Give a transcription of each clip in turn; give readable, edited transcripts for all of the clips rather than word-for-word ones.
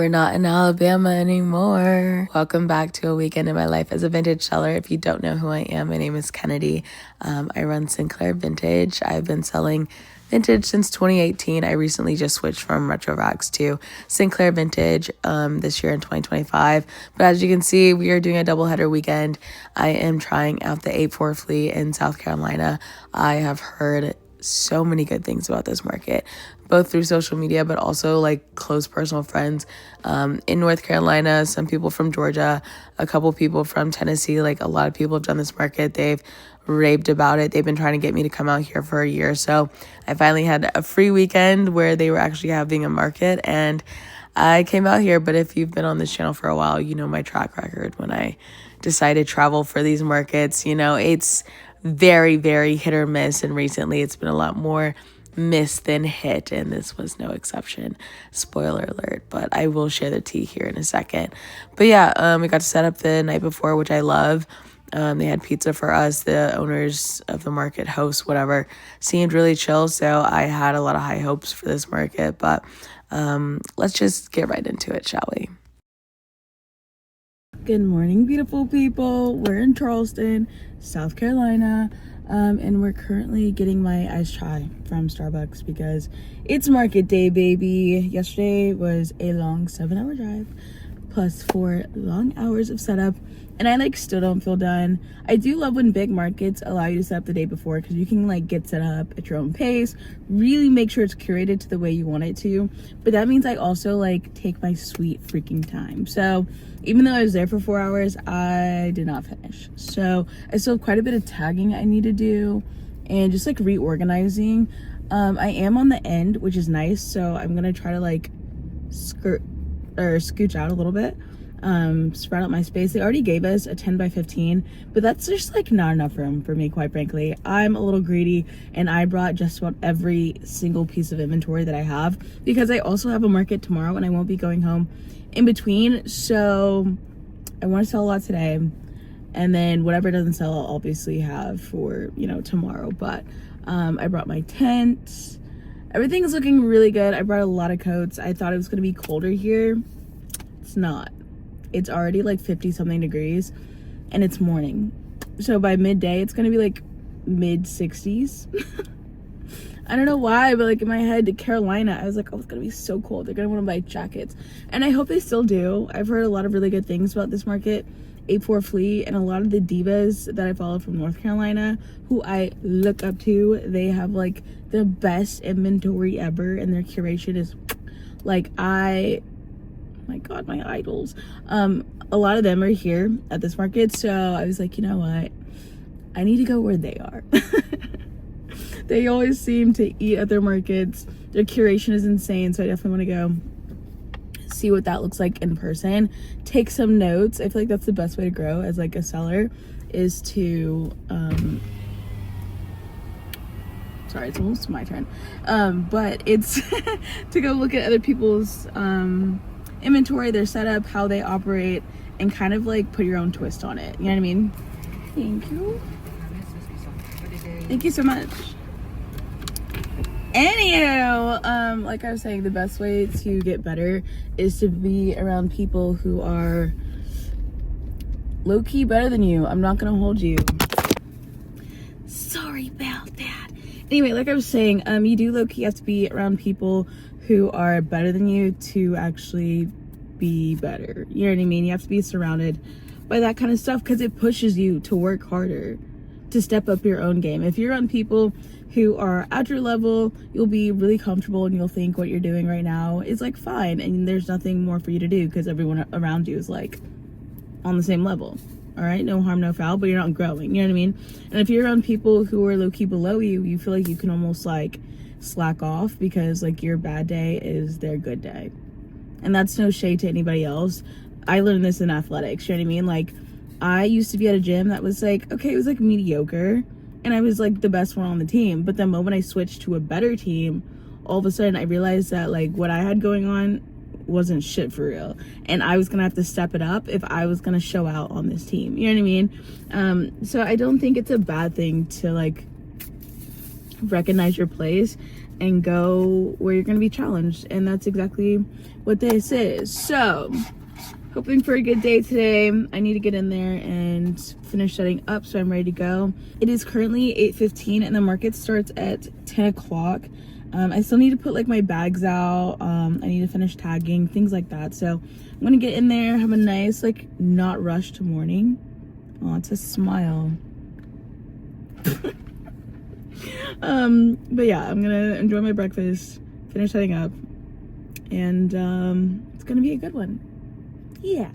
We're not in Alabama anymore. Welcome back to a weekend in my life as a vintage seller. If you don't know who I am, my name is Kennedy. I run Sinclair Vintage. I've been selling vintage since 2018. I recently just switched from retro racks to Sinclair Vintage this year in 2025. But as you can see, we are doing a doubleheader weekend. I am trying out the 8-4 fleet in South Carolina. I have heard so many good things about this market, both through social media, but also like close personal friends in North Carolina, some people from Georgia, a couple people from Tennessee. Like a lot of people have done this market. They've raved about it. They've been trying to get me to come out here for a year. So I finally had a free weekend where they were actually having a market and I came out here. But if you've been on this channel for a while, you know my track record when I decide to travel for these markets. You know, it's very, very hit or miss. And recently it's been a lot more miss than hit. And this was no exception. Spoiler alert. But I will share the tea here in a second. But yeah, we got to set up the night before, which I love. They had pizza for us. The owners of the market, hosts, whatever, seemed really chill. So I had a lot of high hopes for this market. But let's just get right into it, shall we? Good morning, beautiful people. We're in Charleston, South Carolina, and we're currently getting my iced chai from Starbucks because it's market day, baby. Yesterday was a long 7-hour drive plus 4 long hours of setup, and I still don't feel done. I do love when big markets allow you to set up the day before because you can get set up at your own pace, really make sure it's curated to the way you want it to. But that means I also take my sweet freaking time. So even though I was there for 4 hours, I did not finish. So I still have quite a bit of tagging I need to do and just reorganizing. I am on the end, which is nice. So I'm gonna try to scooch out a little bit, spread out my space. They already gave us a 10 by 15, but that's just not enough room for me, quite frankly. I'm a little greedy and I brought just about every single piece of inventory that I have because I also have a market tomorrow and I won't be going home in between. So I want to sell a lot today, and then whatever doesn't sell I'll obviously have for tomorrow. But I brought my tent. Everything is looking really good. I brought a lot of coats. I thought it was going to be colder here. It's not. It's already 50 something degrees and it's morning. So by midday, it's going to be mid 60s. I don't know why, but in my head, Carolina, I was oh, it's going to be so cold. They're going to want to buy jackets. And I hope they still do. I've heard a lot of really good things about this market. 8-4 Fleet and a lot of the divas that I follow from North Carolina who I look up to, they have the best inventory ever and their curation is my god, my idols. A lot of them are here at this market, so I was you know what, I need to go where they are. They always seem to eat at their markets. Their curation is insane, so I definitely want to go see what that looks like in person, take some notes. I feel that's the best way to grow as a seller, is to sorry, it's almost my turn, but it's to go look at other people's inventory, their setup, how they operate, and kind of put your own twist on it. You know what I mean? Thank you so much. Anywho, like I was saying, the best way to get better is to be around people who are low-key better than you. I'm not gonna hold you. Sorry about that. Anyway, like I was saying, you do low-key have to be around people who are better than you to actually be better. You know what I mean? You have to be surrounded by that kind of stuff because it pushes you to work harder, to step up your own game. If you're on people who are at your level, you'll be really comfortable and you'll think what you're doing right now is fine, and there's nothing more for you to do because everyone around you is on the same level. All right, no harm, no foul, but you're not growing. You know what I mean? And if you're around people who are low-key below you, you feel you can almost slack off because your bad day is their good day. And that's no shade to anybody else. I learned this in athletics. You know what I mean? I used to be at a gym that was okay, it was mediocre, and I was the best one on the team. But the moment I switched to a better team, all of a sudden I realized that what I had going on wasn't shit for real, and I was gonna have to step it up if I was gonna show out on this team. You know what I mean? So I don't think it's a bad thing to recognize your place and go where you're going to be challenged. And that's exactly what this is. So hoping for a good day today. I need to get in there and finish setting up so I'm ready to go. It is currently 8:15 and the market starts at 10 o'clock. I still need to put like my bags out. I need to finish tagging, things like that. So I'm gonna get in there, have a nice, like, not rushed morning. Oh, it's a smile. But yeah, I'm gonna enjoy my breakfast, finish setting up, and it's gonna be a good one. Yeah.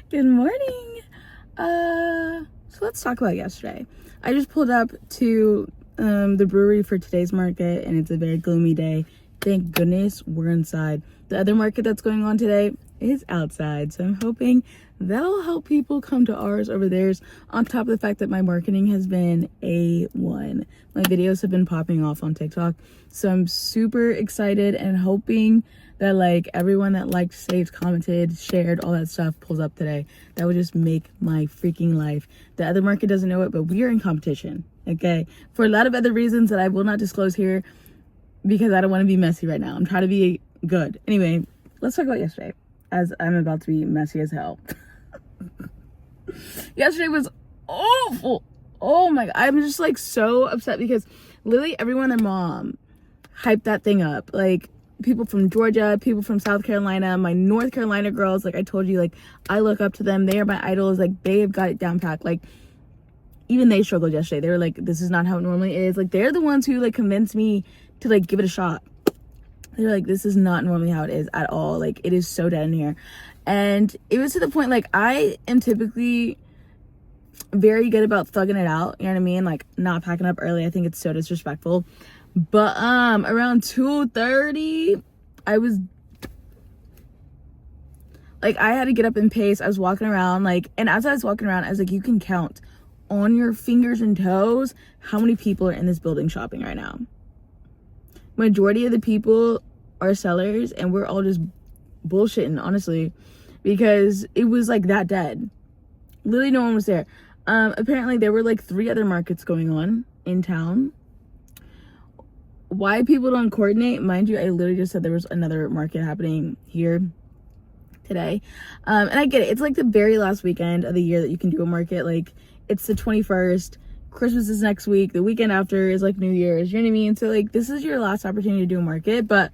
Good morning. So let's talk about yesterday. I just pulled up to the brewery for today's market, and it's a very gloomy day. Thank goodness we're inside. The other market that's going on today is outside, so I'm hoping that'll help people come to ours over theirs, on top of the fact that my marketing has been A1. My videos have been popping off on TikTok, so I'm super excited and hoping that like everyone that liked, saved, commented, shared, all that stuff pulls up today. That would just make my freaking life. The other market doesn't know it, but we are in competition, okay? For a lot of other reasons that I will not disclose here because I don't want to be messy right now. I'm trying to be good. Anyway, let's talk about yesterday, as I'm about to be messy as hell. Yesterday was awful. Oh my God. I'm just like so upset because literally everyone and their mom hyped that thing up. Like, people from Georgia, people from South Carolina, my North Carolina girls, like I told you, like I look up to them. They are my idols. Like, they have got it down packed. Like, even they struggled yesterday. They were like, this is not how it normally is. Like, they're the ones who like convinced me to like give it a shot. They're like, this is not normally how it is at all. Like, it is so dead in here. And it was to the point, like, I am typically very good about thugging it out, you know what I mean? Like, not packing up early. I think it's so disrespectful. But around 2:30, I was like, I had to get up and pace. I was walking around, like, and as I was walking around, I was like, you can count on your fingers and toes how many people are in this building shopping right now. Majority of the people are sellers, and we're all just bullshitting, honestly, because it was like that dead. Literally no one was there. Apparently there were like 3 other markets going on in town. Why people don't coordinate, mind you, I literally just said there was another market happening here today. And I get it. It's like the very last weekend of the year that you can do a market. Like, it's the 21st. Christmas is next week. The weekend after is like New Year's. You know what I mean? So like, this is your last opportunity to do a market. But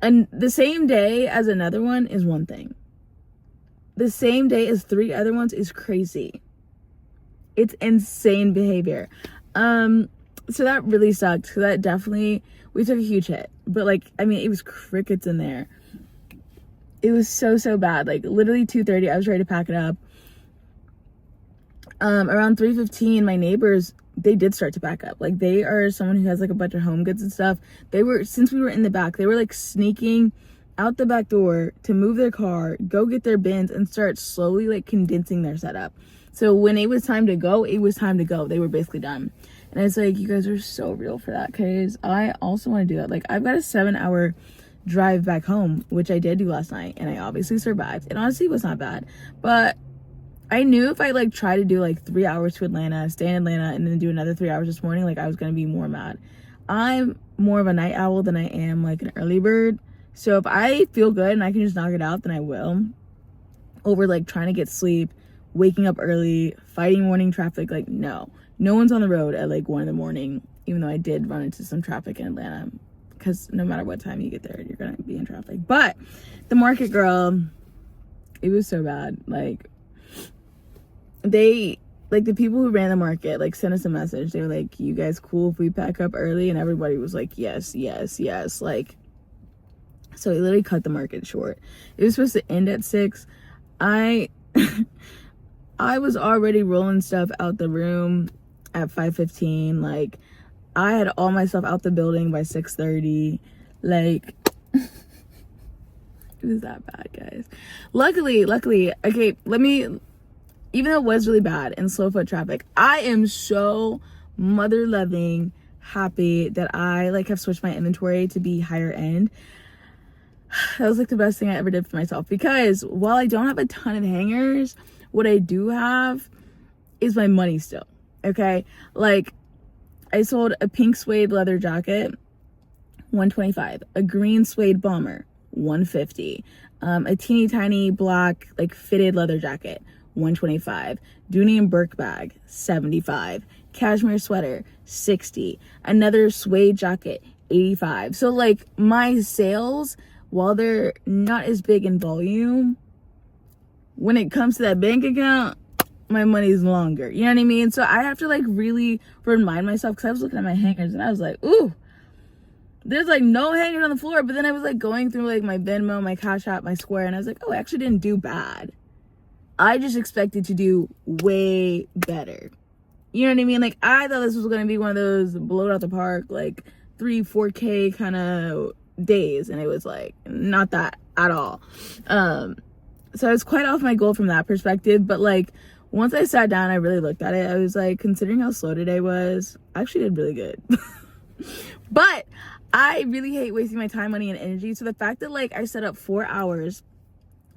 and the same day as another one is one thing. The same day as 3 other ones is crazy. It's insane behavior. So that really sucked. So that definitely, we took a huge hit. But like, I mean, it was crickets in there. It was so bad. Like, literally 2:30, I was ready to pack it up. Around 3:15, my neighbors, they did start to pack up. Like, they are someone who has like a bunch of home goods and stuff. They were, since we were in the back, they were like sneaking out the back door to move their car, go get their bins, and start slowly like condensing their setup. So when it was time to go, it was time to go. They were basically done. And it's like, you guys are so real for that, because I also want to do that. Like, I've got a 7-hour drive back home, which I did do last night, and I obviously survived. It honestly was not bad. But I knew if I like try to do like 3 hours to Atlanta, stay in Atlanta, and then do another 3 hours this morning, like I was gonna be more mad. I'm more of a night owl than I am like an early bird. So if I feel good and I can just knock it out, then I will. Over like trying to get sleep, waking up early, fighting morning traffic. Like, no one's on the road at like 1 in the morning, even though I did run into some traffic in Atlanta, because no matter what time you get there, you're gonna be in traffic. But the market, girl, it was so bad. Like, they, like, the people who ran the market, like, sent us a message. They were like, you guys cool if we pack up early? And everybody was like, yes. Like, so it literally cut the market short. It was supposed to end at 6. I was already rolling stuff out the room at 5:15. Like, I had all my stuff out the building by 6:30. Like, it was that bad, guys. Luckily, okay, even though it was really bad and slow foot traffic, I am so mother loving happy that I like have switched my inventory to be higher end. That was like the best thing I ever did for myself, because while I don't have a ton of hangers, what I do have is my money still. Okay, like, I sold a pink suede leather jacket, $125, a green suede bomber, $150, a teeny tiny black like fitted leather jacket, $125, Dooney and Burke bag, $75, cashmere sweater, $60, another suede jacket, $85. So like, my sales, while they're not as big in volume, when it comes to that bank account, my money's longer. You know what I mean? So I have to like really remind myself, because I was looking at my hangers and I was like, ooh, there's like no hangers on the floor. But then I was like going through like my Venmo, my Cash App, my Square, and I was like, oh, I actually didn't do bad. I just expected to do way better. You know what I mean? Like, I thought this was going to be one of those blow out the park, like 3-4K kind of days. And it was like, not that at all. So I was quite off my goal from that perspective. But like, once I sat down, I really looked at it. I was like, considering how slow today was, I actually did really good. But I really hate wasting my time, money, and energy. So the fact that like I set up 4 hours,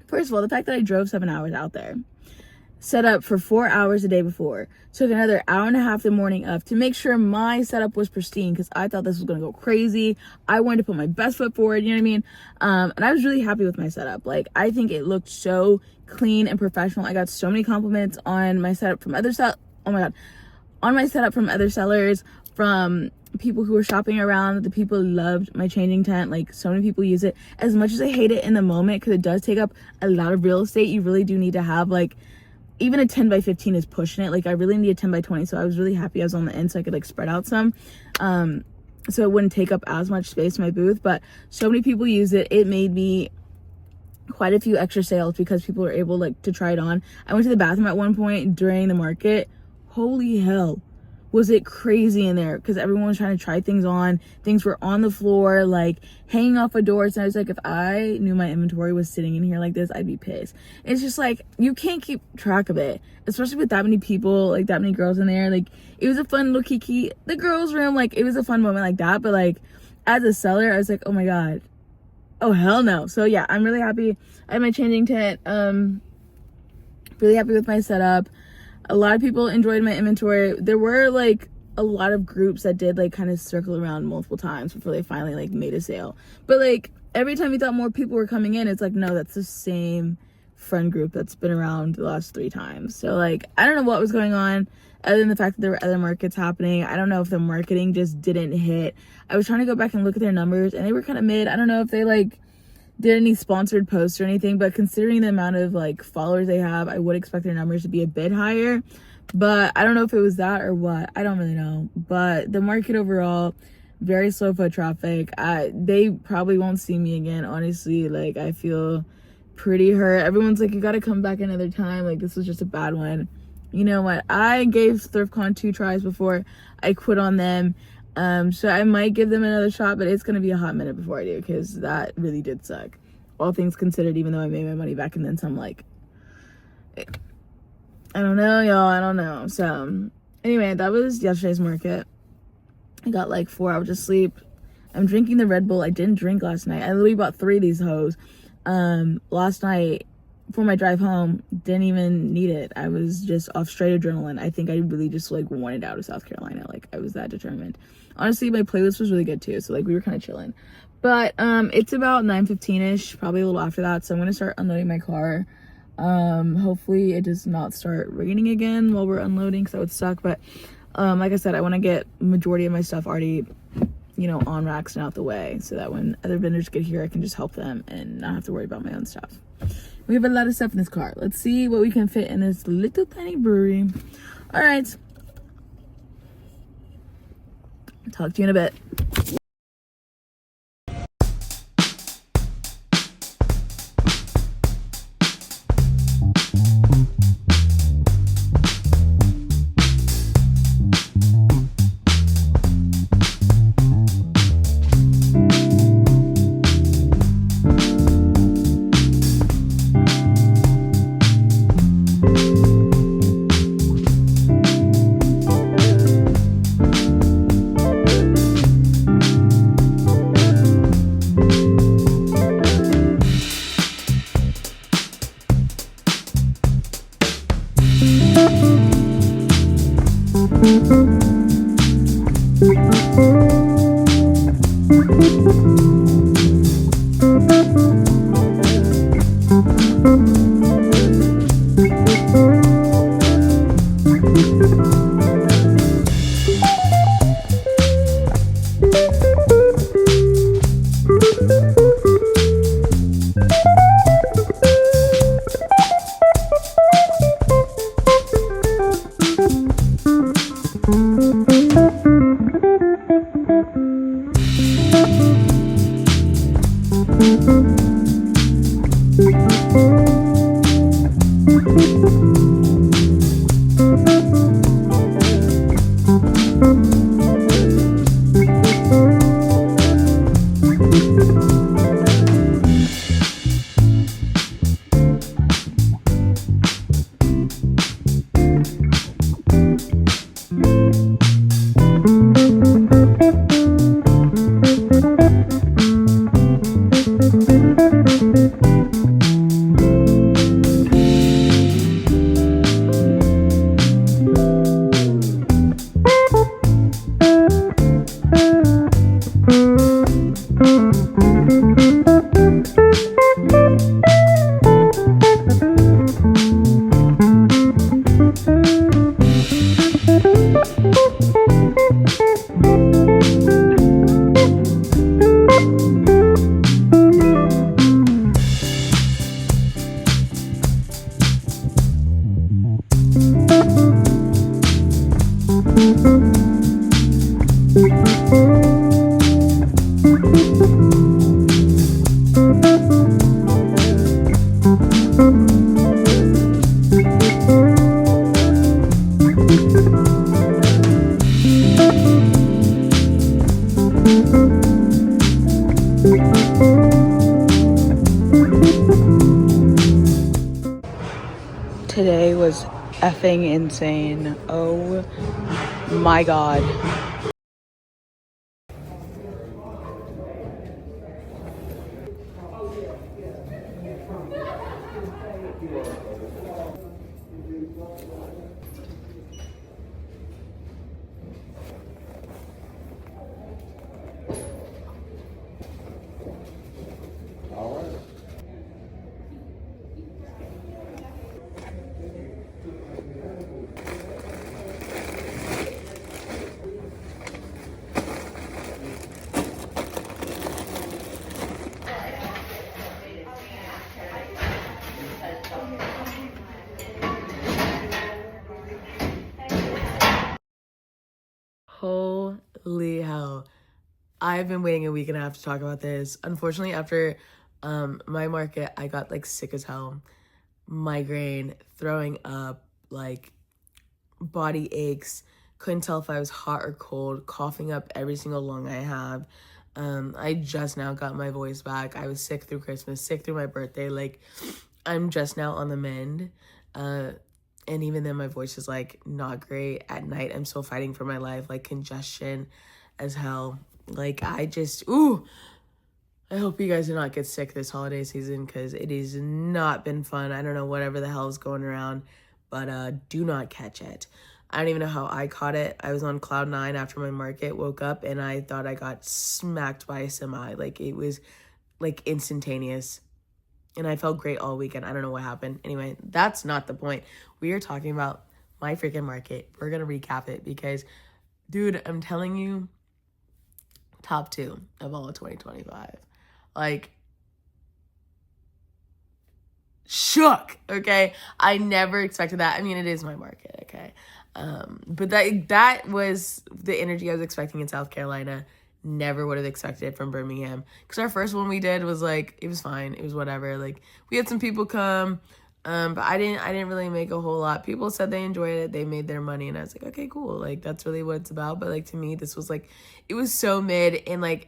first of all, the fact that I drove 7 hours out there, set up for 4 hours the day before, took another hour and a half the morning of to make sure my setup was pristine, because I thought this was going to go crazy. I wanted to put my best foot forward, you know what I mean? And I was really happy with my setup. Like, I think it looked so clean and professional. I got so many compliments on my setup from other on my setup from other sellers, from people who were shopping around. The people loved my changing tent. Like, so many people use it. As much as I hate it in the moment, because it does take up a lot of real estate, you really do need to have like, even a 10x15 is pushing it. Like, I really need a 10x20. So I was really happy I was on the end so I could like spread out some, so it wouldn't take up as much space in my booth. But so many people use it. It made me quite a few extra sales because people were able like to try it on. I went to the bathroom at one point during the market. Holy hell, was it crazy in there, because everyone was trying to try things on. Things were on the floor, like hanging off of doors, and I was like, if I knew my inventory was sitting in here like this, I'd be pissed. It's just like, you can't keep track of it, especially with that many people, like that many girls in there. Like, it was a fun little kiki, the girls room, like it was a fun moment like that. But like, as a seller, I was like, oh my god, oh hell no. So yeah, I'm really happy. I have my changing tent, really happy with my setup. A lot of people enjoyed my inventory. There were like a lot of groups that did like kind of circle around multiple times before they finally like made a sale. But like every time you thought more people were coming in, it's like, no, that's the same friend group that's been around the last 3 times. So like, I don't know what was going on other than the fact that there were other markets happening. I don't know if the marketing just didn't hit. I was trying to go back and look at their numbers and they were kind of mid. I don't know if they like did any sponsored posts or anything, but considering the amount of like followers they have, I would expect their numbers to be a bit higher. But I don't know if it was that or what. I don't really know. But the market overall, very slow foot traffic. They probably won't see me again, honestly. Like, I feel pretty hurt. Everyone's like, you gotta come back another time. Like, this was just a bad one. You know what? I gave ThriftCon 2 tries before I quit on them. So I might give them another shot, but it's going to be a hot minute before I do, because that really did suck. All things considered, even though I made my money back and then some, like, I don't know, y'all, I don't know. So anyway, that was yesterday's market. I got like 4 hours of sleep. I'm drinking the Red Bull. I didn't drink last night. I literally bought 3 of these hoes. Last night for my drive home, didn't even need it. I was just off straight adrenaline. I think I really just like wanted out of South Carolina. Like, I was that determined. Honestly, my playlist was really good too, so like we were kind of chilling. But it's about 9:15ish, probably a little after that, so I'm gonna start unloading my car. Hopefully it does not start raining again while we're unloading, because that would suck. But like I said, I want to get majority of my stuff already, you know, on racks and out the way, so that when other vendors get here, I can just help them and not have to worry about my own stuff. We have a lot of stuff in this car. Let's see what we can fit in this little tiny brewery. All right, talk to you in a bit. Today was effing insane. Oh my god. Holy hell. I've been waiting a week and a half to talk about this. Unfortunately, after my market, I got like sick as hell. Migraine, throwing up, like body aches, couldn't tell if I was hot or cold, coughing up every single lung I have. I just now got my voice back. I was sick through Christmas, sick through my birthday. Like, I'm just now on the mend. And even then, my voice is like not great. At night, I'm still fighting for my life, like congestion as hell. Like, I hope you guys do not get sick this holiday season because it has not been fun. I don't know whatever the hell is going around, but do not catch it. I don't even know how I caught it. I was on cloud 9 after my market, woke up, and I thought I got smacked by a semi. Like, it was like instantaneous. And I felt great all weekend. I don't know what happened. Anyway, that's not the point. We are talking about my freaking market. We're going to recap it because, dude, I'm telling you, top 2 of all of 2025. Like, shook, okay? I never expected that. I mean, it is my market, okay? But that was the energy I was expecting in South Carolina. Never would have expected it from Birmingham. Because our first one we did was like, it was fine. It was whatever. Like, we had some people come, but I didn't really make a whole lot. People said they enjoyed it. They made their money. And I was like, okay, cool. Like, that's really what it's about. But, like, to me, this was, like, it was so mid. And, like,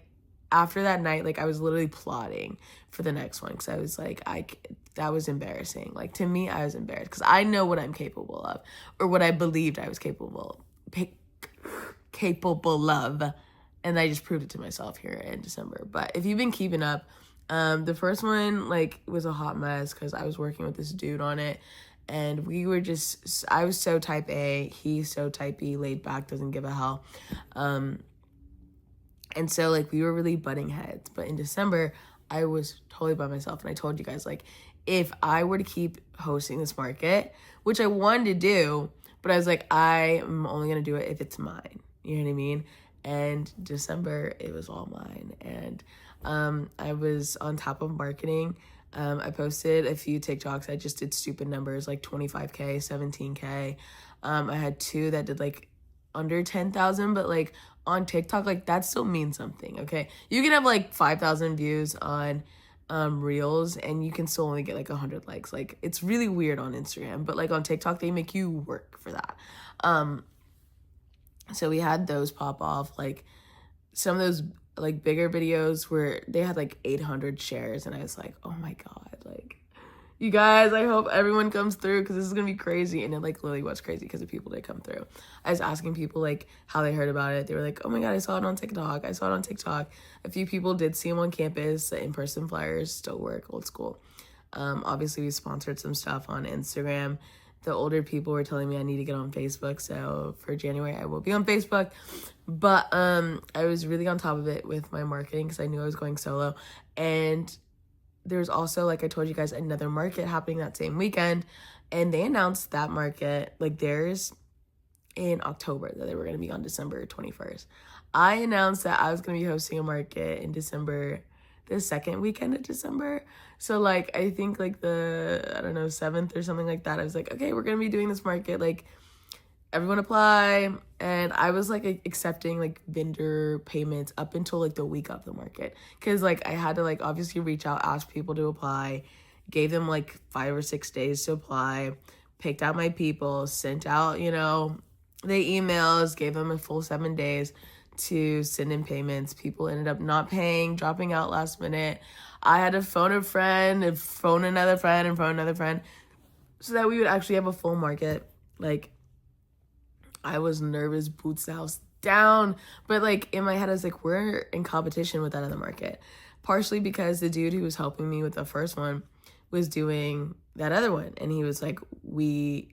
after that night, like, I was literally plotting for the next one. Because I was like, that was embarrassing. Like, to me, I was embarrassed. Because I know what I'm capable of. Or what I believed I was capable of. And I just proved it to myself here in December. But if you've been keeping up, the first one, like, was a hot mess because I was working with this dude on it. And I was so type A. He's so type B, laid back, doesn't give a hell. And so, like, we were really butting heads. But in December, I was totally by myself. And I told you guys, like, if I were to keep hosting this market, which I wanted to do, but I was like, I'm only going to do it if it's mine. You know what I mean? And December, it was all mine. And I was on top of marketing. I posted a few TikToks. I just did stupid numbers like 25K, 17K. I had 2 that did like under 10,000, but like on TikTok, like that still means something, okay? You can have like 5,000 views on Reels and you can still only get like 100 likes. Like, it's really weird on Instagram, but like on TikTok, they make you work for that. So we had those pop off. Like, some of those like bigger videos where they had like 800 shares, and I was like, oh my god, like, you guys, I hope everyone comes through because this is gonna be crazy. And it like literally was crazy because the people did come through. I was asking people like how they heard about it. They were like, oh my god, I saw it on TikTok. A few people did see them on campus. The in-person flyers still work, old school. Obviously we sponsored some stuff on Instagram. The older people were telling me I need to get on Facebook, so for January I will be on Facebook. But I was really on top of it with my marketing because I knew I was going solo. And there's also, like I told you guys, another market happening that same weekend, and they announced that market, like theirs, in October, that they were going to be on December 21st. I announced that I was going to be hosting a market in December, the second weekend of December. So like, I think like the, 7th or something like that, I was like, okay, we're going to be doing this market, like everyone apply. And I was like accepting like vendor payments up until like the week of the market. Cause like I had to like obviously reach out, ask people to apply, gave them like 5 or 6 days to apply, picked out my people, sent out, the emails, gave them a full 7 days to send in payments. People ended up not paying, dropping out last minute. I had to phone a friend and phone another friend and phone another friend so that we would actually have a full market. Like, I was nervous, boots the house down. But, like, in my head, I was like, we're in competition with that other market. Partially because the dude who was helping me with the first one was doing that other one. And he was like, we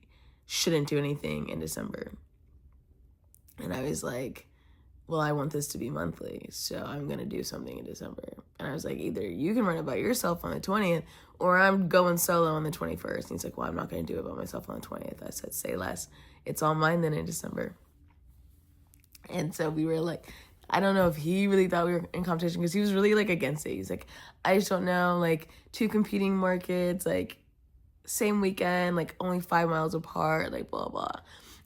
shouldn't do anything in December. And I was like, well, I want this to be monthly, so I'm going to do something in December. And I was like, either you can run it by yourself on the 20th, or I'm going solo on the 21st. And he's like, well, I'm not going to do it by myself on the 20th. I said, say less. It's all mine then in December. And so we were like, I don't know if he really thought we were in competition, because he was really, like, against it. He's like, I just don't know, like, 2 competing markets, like, same weekend, like, only 5 miles apart, like, blah, blah.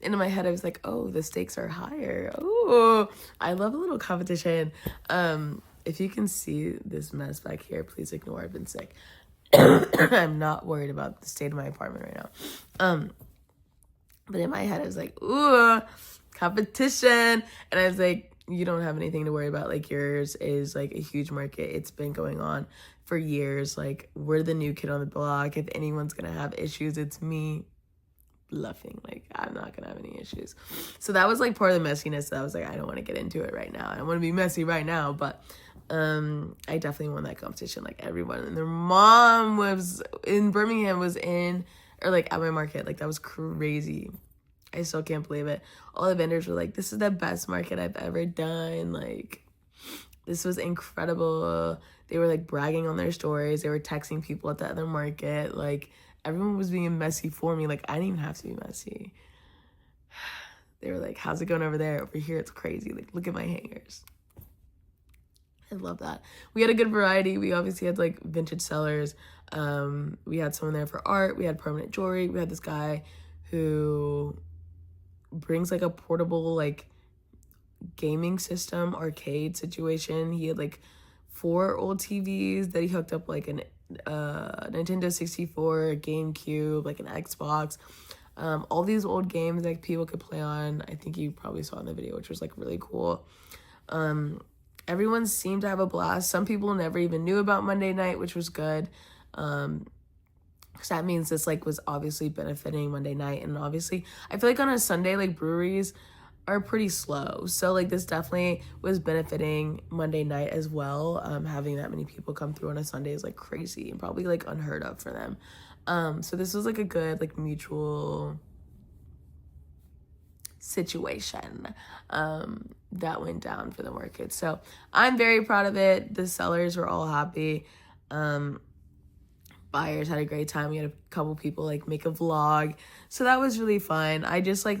And in my head, I was like, oh, the stakes are higher. Oh, I love a little competition. If you can see this mess back here, please ignore. I've been sick. I'm not worried about the state of my apartment right now. But in my head, I was like, ooh, competition. And I was like, you don't have anything to worry about. Like, yours is, like, a huge market. It's been going on for years. Like, we're the new kid on the block. If anyone's going to have issues, it's me. Bluffing. Like, I'm not gonna have any issues. So that was, like, part of the messiness that I was like, I don't want to get into it right now. I don't want to be messy right now. But I definitely won that competition. Like, everyone and their mom was in Birmingham, was in, or, like, at my market. Like, that was crazy. I still can't believe it. All the vendors were like, this is the best market I've ever done. Like, this was incredible. They were, like, bragging on their stories. They were texting people at the other market. Like, everyone was being messy for me. Like, I didn't even have to be messy. They were like, how's it going over there? Over here, it's crazy. Like, look at my hangers. I love that. We had a good variety. We obviously had, like, vintage sellers. We had someone there for art. We had permanent jewelry. We had this guy who brings, like, a portable, like, gaming system arcade situation. He had, like, 4 old TVs that he hooked up, like, an Nintendo 64, a GameCube, like an Xbox, all these old games that people could play on. I think you probably saw in the video, which was, like, really cool. Everyone seemed to have a blast. Some people never even knew about Monday night, which was good, because that means this, like, was obviously benefiting Monday night. And obviously I feel like on a Sunday, like, breweries are pretty slow, so, like, this definitely was benefiting Monday night as well. Having that many people come through on a Sunday is, like, crazy and probably, like, unheard of for them. So this was, like, a good, like, mutual situation that went down for the market. So I'm very proud of it. The sellers were all happy. Buyers had a great time. We had a couple people, like, make a vlog, so that was really fun. I just, like,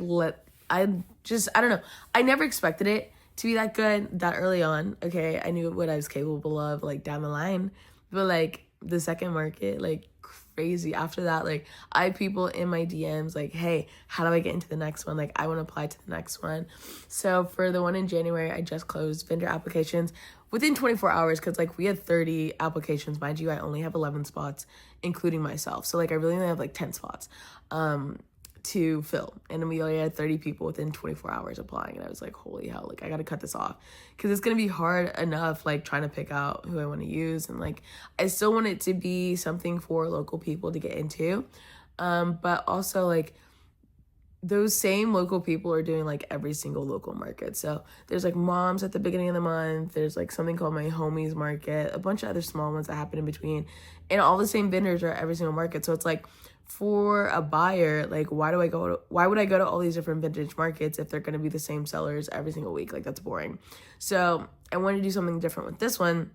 I don't know. I never expected it to be that good that early on. Okay, I knew what I was capable of, like, down the line. But, like, the second market, like, crazy. After that, like, I had people in my DMs, like, hey, how do I get into the next one? Like, I want to apply to the next one. So for the one in January, I just closed vendor applications within 24 hours, because, like, we had 30 applications. Mind you, I only have 11 spots, including myself. So, like, I really only have, like, 10 spots to fill, and we only had 30 people within 24 hours applying. And I was like, holy hell, like, I gotta cut this off, because it's gonna be hard enough, like, trying to pick out who I want to use. And, like, I still want it to be something for local people to get into, but also, like, those same local people are doing, like, every single local market. So there's, like, moms at the beginning of the month. There's, like, something called my homies market, a bunch of other small ones that happen in between, and all the same vendors are at every single market. So it's like, for a buyer, like, why would I go to all these different vintage markets if they're going to be the same sellers every single week? Like, that's boring. So I want to do something different with this one,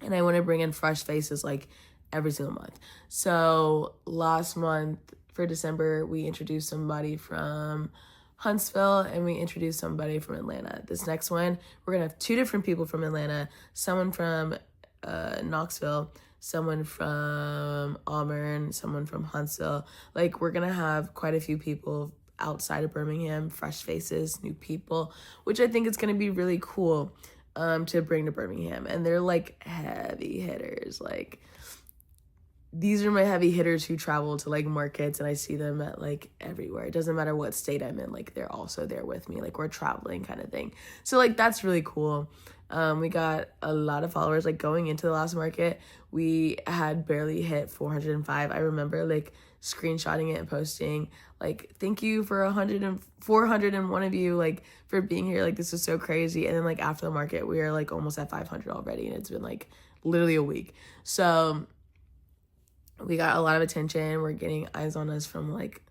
and I want to bring in fresh faces, like, every single month. So last month for December, we introduced somebody from Huntsville, and we introduced somebody from Atlanta. This next one, we're gonna have 2 different people from Atlanta, someone from Knoxville, someone from Auburn, someone from Huntsville. Like, we're gonna have quite a few people outside of Birmingham, fresh faces, new people, which I think is gonna be really cool to bring to Birmingham. And they're, like, heavy hitters. Like, these are my heavy hitters who travel to like markets, and I see them at like everywhere. It doesn't matter what state I'm in, like they're also there with me, like we're traveling kind of thing. So like that's really cool. We got a lot of followers. Like going into the last market, we had barely hit 405. I remember like screenshotting it and posting like, thank you for 401 of you like for being here, like this is so crazy. And then like after the market, we are like almost at 500 already, and it's been like literally a week. So we got a lot of attention. We're getting eyes on us from like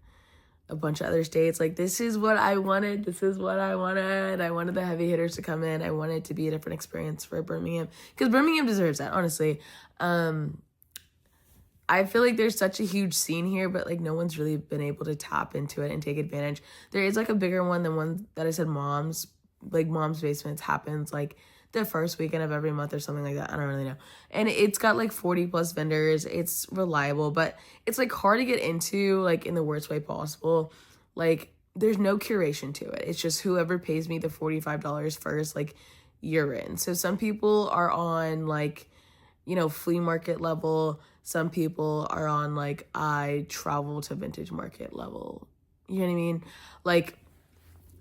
a bunch of other states. Like, this is what I wanted. This is what I wanted. I wanted the heavy hitters to come in. I wanted it to be a different experience for Birmingham, because Birmingham deserves that, honestly. I feel like there's such a huge scene here, but like no one's really been able to tap into it and take advantage. There is like a bigger one than one that I said, Mom's Basements happens like the first weekend of every month or something like that. I don't really know. And it's got like 40 plus vendors. It's reliable, but it's like hard to get into, like in the worst way possible. Like there's no curation to it. It's just whoever pays me the $45 first, like you're in. So some people are on like, you know, flea market level. Some people are on like, I travel to vintage market level. You know what I mean? Like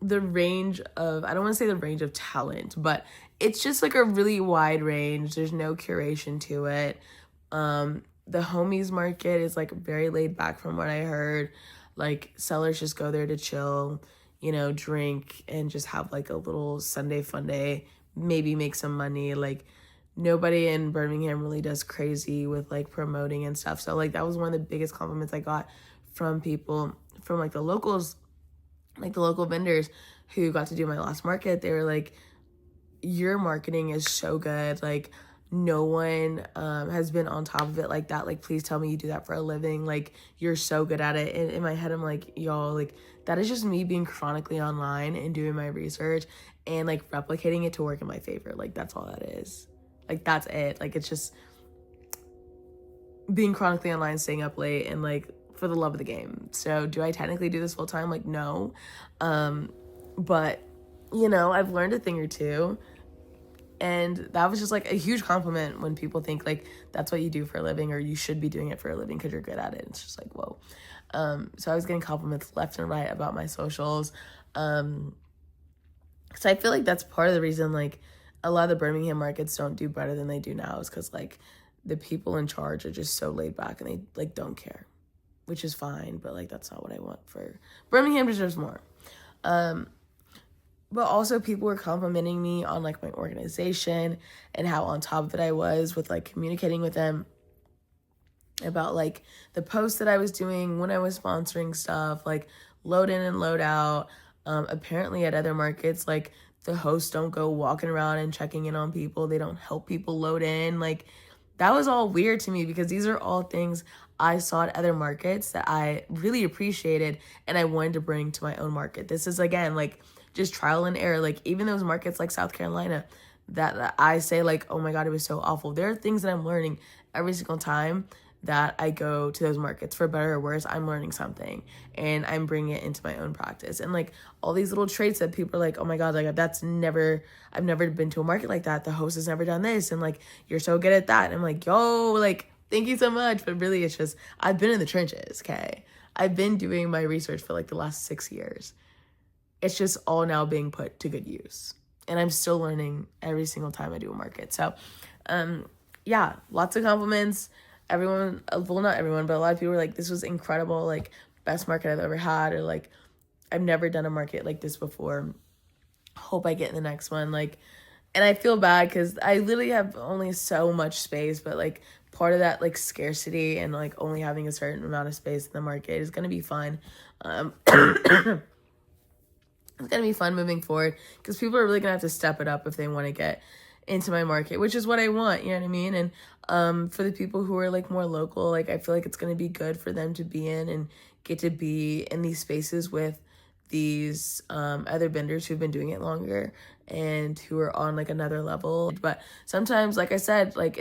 the range of, I don't want to say the range of talent, but it's just like a really wide range. There's no curation to it. The homies market is like very laid back from what I heard. Like sellers just go there to chill, you know, drink and just have like a little Sunday fun day, maybe make some money. Like nobody in Birmingham really does crazy with like promoting and stuff. So like that was one of the biggest compliments I got from people, from like the locals, like the local vendors who got to do my last market. They were like, your marketing is so good. Like no one has been on top of it like that. Like, please tell me you do that for a living. Like you're so good at it. And in my head, I'm like, y'all, like that is just me being chronically online and doing my research and like replicating it to work in my favor. Like that's all that is. Like that's it. Like it's just being chronically online, staying up late, and like for the love of the game. So do I technically do this full time? Like no. But you know, I've learned a thing or two. And that was just like a huge compliment when people think like that's what you do for a living, or you should be doing it for a living because you're good at it. It's just like, whoa. So I was getting compliments left and right about my socials. So I feel like that's part of the reason like a lot of the Birmingham markets don't do better than they do now, is because like the people in charge are just so laid back and they like don't care, which is fine. But like that's not what I want for Birmingham. Deserves more. But also people were complimenting me on like my organization and how on top of it I was with like communicating with them about like the posts that I was doing when I was sponsoring stuff, like load in and load out. Apparently at other markets, like the hosts don't go walking around and checking in on people. They don't help people load in. Like that was all weird to me, because these are all things I saw at other markets that I really appreciated and I wanted to bring to my own market. This is again like just trial and error. Like even those markets like South Carolina that I say like, oh my God, it was so awful. There are things that I'm learning every single time that I go to those markets. For better or worse, I'm learning something and I'm bringing it into my own practice. And like all these little traits that people are like, oh my God, like I've never been to a market like that. The host has never done this. And like, you're so good at that. And I'm like, yo, like, thank you so much. But really it's just, I've been in the trenches. Okay. I've been doing my research for like the last 6 years. It's just all now being put to good use. And I'm still learning every single time I do a market. So, yeah, lots of compliments. Everyone, well, not everyone, but a lot of people were like, this was incredible. Like, best market I've ever had. Or like, I've never done a market like this before. Hope I get in the next one. Like, and I feel bad because I literally have only so much space. But like, part of that like scarcity and like only having a certain amount of space in the market is going to be fun. It's going to be fun moving forward, because people are really going to have to step it up if they want to get into my market, which is what I want, you know what I mean? And for the people who are like more local, like I feel like it's going to be good for them to be in and get to be in these spaces with these other vendors who've been doing it longer and who are on like another level. But sometimes, like I said, like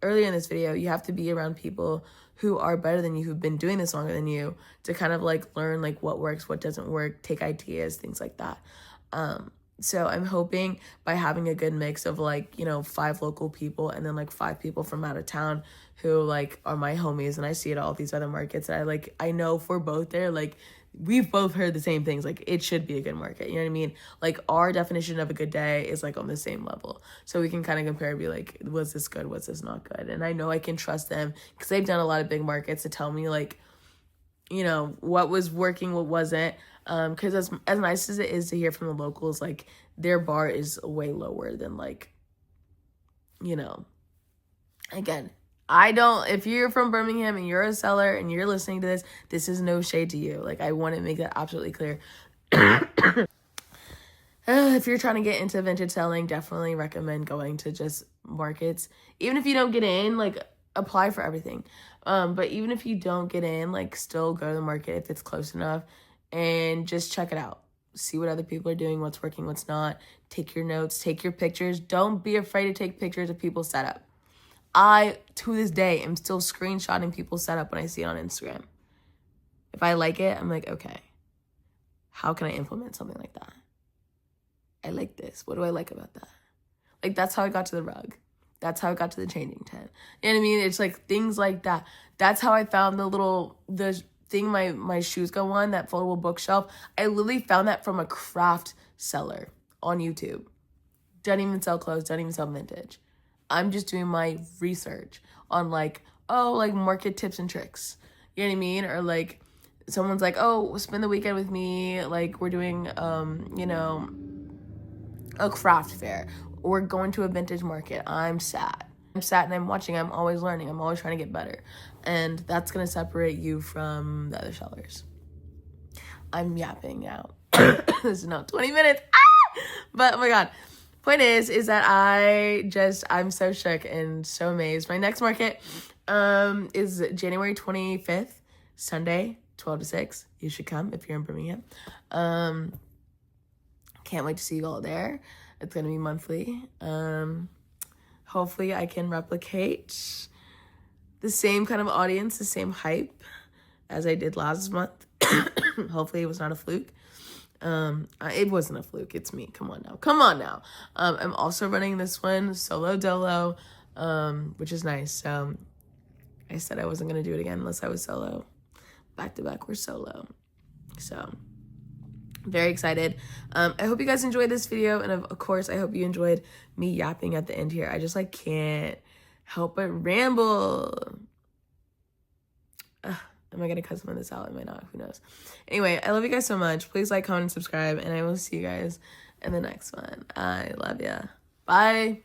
earlier in this video, you have to be around people who are better than you, who've been doing this longer than you, to kind of like learn like what works, what doesn't work, take ideas, things like that. So I'm hoping by having a good mix of like, you know, 5 local people and then like 5 people from out of town who like are my homies, and I see it at all these other markets that I know for both there, like we've both heard the same things, like it should be a good market, you know what I mean? Like our definition of a good day is like on the same level. So we can kind of compare and be like, was this good? Was this not good? And I know I can trust them because they've done a lot of big markets to tell me like, you know, what was working, what wasn't. Because as nice as it is to hear from the locals, like their bar is way lower than like, you know, again, if you're from Birmingham and you're a seller and you're listening to this is no shade to you. Like I want to make that absolutely clear. If you're trying to get into vintage selling, definitely recommend going to just markets. Even if you don't get in, like apply for everything. But even if you don't get in, like still go to the market if it's close enough and just check it out. See what other people are doing, what's working, what's not. Take your notes, take your pictures. Don't be afraid to take pictures of people's setup. I, to this day, am still screenshotting people's setup when I see it on Instagram. If I like it, I'm like, okay, how can I implement something like that? I like this. What do I like about that? Like, that's how I got to the rug. That's how I got to the changing tent. You know what I mean? It's like things like that. That's how I found the thing my shoes go on, that foldable bookshelf. I literally found that from a craft seller on YouTube. Doesn't even sell clothes, doesn't even sell vintage. I'm just doing my research on like, oh, like market tips and tricks. You know what I mean? Or like someone's like, oh, spend the weekend with me. Like we're doing, you know, a craft fair. Or going to a vintage market. I'm sad and I'm watching. I'm always learning. I'm always trying to get better. And that's going to separate you from the other sellers. I'm yapping out. This is now 20 minutes. Ah! But oh my God. Point is that I'm so shook and so amazed. My next market is January 25th, Sunday, 12 to 6. You should come if you're in Birmingham. Can't wait to see you all there. It's going to be monthly. Hopefully I can replicate the same kind of audience, the same hype as I did last month. Hopefully it was not a fluke. It wasn't a fluke. It's me. Come on now. I'm also running this one solo dolo, which is nice. So I said I wasn't going to do it again unless I was solo. Back to back, we're solo. So very excited. I hope you guys enjoyed this video. And of course, I hope you enjoyed me yapping at the end here. I just like can't help but ramble. Am I going to cut some of this out? I might not. Who knows? Anyway, I love you guys so much. Please like, comment, subscribe. And I will see you guys in the next one. I love ya. Bye.